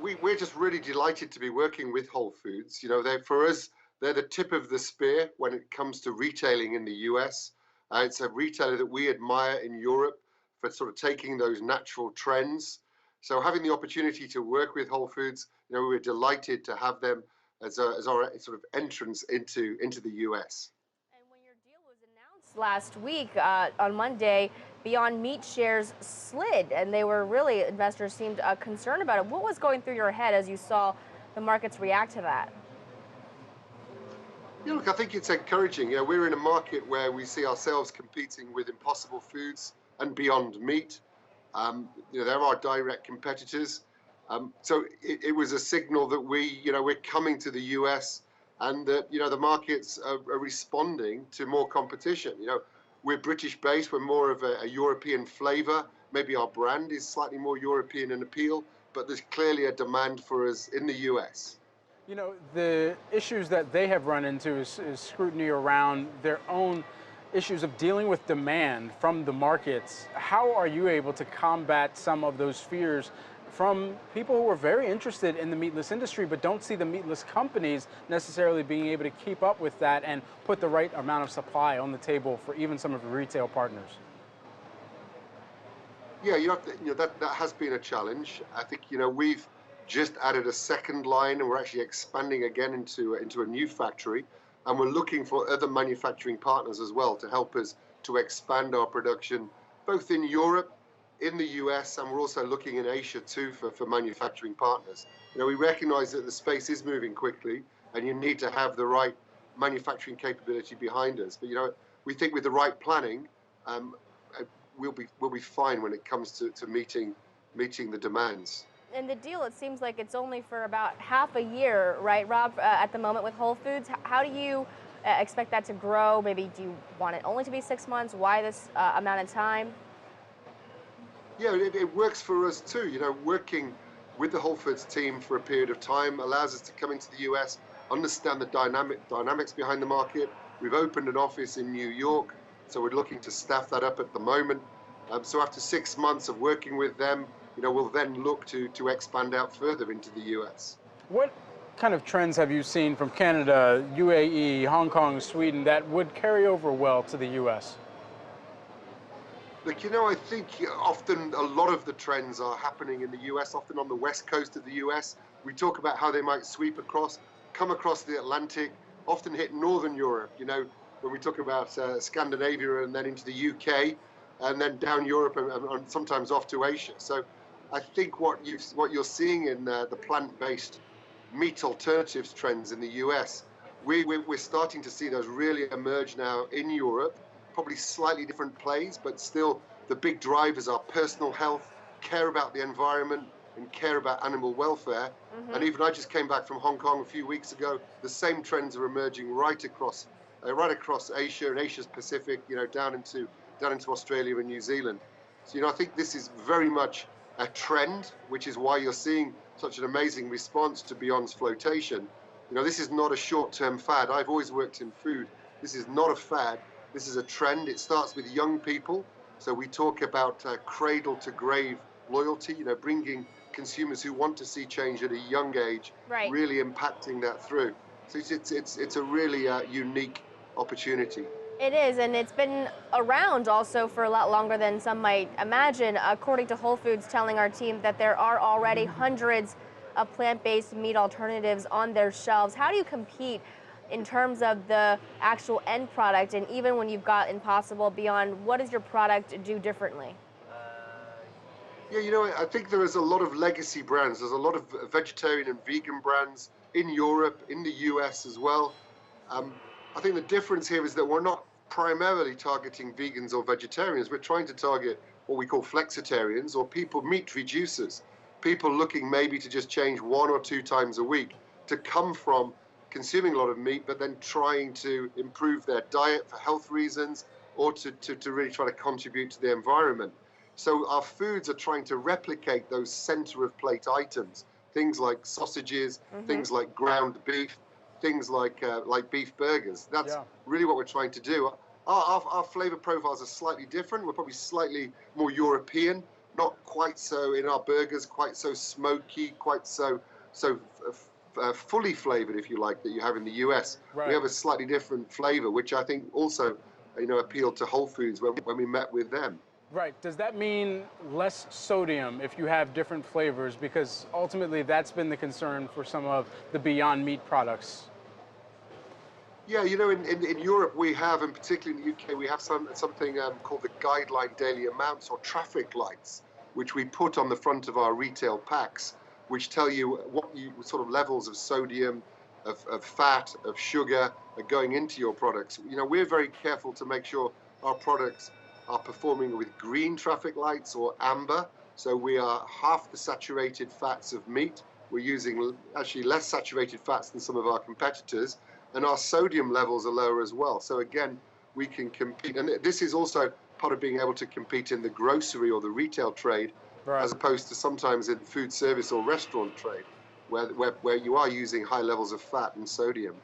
We're just really delighted to be working with Whole Foods. For us, they're the tip of the spear when it comes to retailing in the US. It's a retailer that we admire in Europe for sort of taking those natural trends. So having the opportunity to work with Whole Foods, we're delighted to have them as our sort of entrance into the US. And when your deal was announced last week on Monday, Beyond Meat shares slid, and investors seemed concerned about it. What was going through your head as you saw the markets react to that? Yeah, look, I think it's encouraging. We're in a market where we see ourselves competing with Impossible Foods and Beyond Meat. They're our direct competitors. So it was a signal that we're coming to the US, and that, the markets are responding to more competition. We're British based, we're more of a European flavor. Maybe our brand is slightly more European in appeal, but there's clearly a demand for us in the US. The issues that they have run into is scrutiny around their own issues of dealing with demand from the markets. How are you able to combat some of those fears from people who are very interested in the meatless industry but don't see the meatless companies necessarily being able to keep up with that and put the right amount of supply on the table for even some of the retail partners? Yeah, that has been a challenge. I think we've just added a second line, and we're actually expanding again into a new factory, and we're looking for other manufacturing partners as well to help us to expand our production both in Europe, in the US, and we're also looking in Asia too for manufacturing partners. We recognize that the space is moving quickly, and you need to have the right manufacturing capability behind us. But we think with the right planning, we'll be fine when it comes to meeting the demands. And the deal, it seems like it's only for about half a year, right, Rob, at the moment with Whole Foods. How do you expect that to grow? Maybe do you want it only to be 6 months? Why this amount of time? Yeah, it works for us too. Working with the Whole Foods team for a period of time allows us to come into the US, understand the dynamics behind the market. We've opened an office in New York, so we're looking to staff that up at the moment. So after 6 months of working with them, we'll then look to expand out further into the US. What kind of trends have you seen from Canada, UAE, Hong Kong, Sweden that would carry over well to the US? Look, I think often a lot of the trends are happening in the US, often on the west coast of the US. We talk about how they might sweep across, come across the Atlantic, often hit Northern Europe, when we talk about Scandinavia and then into the UK, and then down Europe and sometimes off to Asia. So I think what you're seeing in the plant-based meat alternatives trends in the US, we're starting to see those really emerge now in Europe. Probably slightly different plays, but still the big drivers are personal health, care about the environment, and care about animal welfare. Mm-hmm. And even I just came back from Hong Kong a few weeks ago. The same trends are emerging right across Asia and Asia's Pacific, down into Australia and New Zealand. So I think this is very much a trend, which is why you're seeing such an amazing response to Beyond's flotation. This is not a short-term fad. I've always worked in food. This is not a fad. This is a trend. It starts with young people. So we talk about cradle to grave loyalty, bringing consumers who want to see change at a young age, right, really impacting that through. So it's a really unique opportunity. It is, and it's been around also for a lot longer than some might imagine. According to Whole Foods telling our team that there are already hundreds of plant-based meat alternatives on their shelves. How do you compete in terms of the actual end product, and even when you've got Impossible, Beyond, what does your product do differently? Yeah, I think there is a lot of legacy brands. There's a lot of vegetarian and vegan brands in Europe, in the US as well. I think the difference here is that we're not primarily targeting vegans or vegetarians. We're trying to target what we call flexitarians, or meat reducers, people looking maybe to just change 1 or 2 times a week, to come from consuming a lot of meat, but then trying to improve their diet for health reasons, or to really try to contribute to the environment. So our foods are trying to replicate those center of plate items, things like sausages, mm-hmm, things like ground beef, things like beef burgers. That's really what we're trying to do. Our flavor profiles are slightly different. We're probably slightly more European, not quite so in our burgers, quite so smoky, quite so fully flavored, if you like, that you have in the US. Right. We have a slightly different flavor, which I think also, appealed to Whole Foods when we met with them. Right. Does that mean less sodium if you have different flavors? Because ultimately that's been the concern for some of the Beyond Meat products. Yeah, in Europe we have, and particularly in the UK, we have something called the guideline daily amounts or traffic lights, which we put on the front of our retail packs, which tell you what sort of levels of sodium, of fat, of sugar are going into your products. We're very careful to make sure our products are performing with green traffic lights or amber. So we are half the saturated fats of meat. We're using actually less saturated fats than some of our competitors, and our sodium levels are lower as well. So again, we can compete. And this is also part of being able to compete in the grocery or the retail trade, Right. as opposed to sometimes in food service or restaurant trade, where you are using high levels of fat and sodium.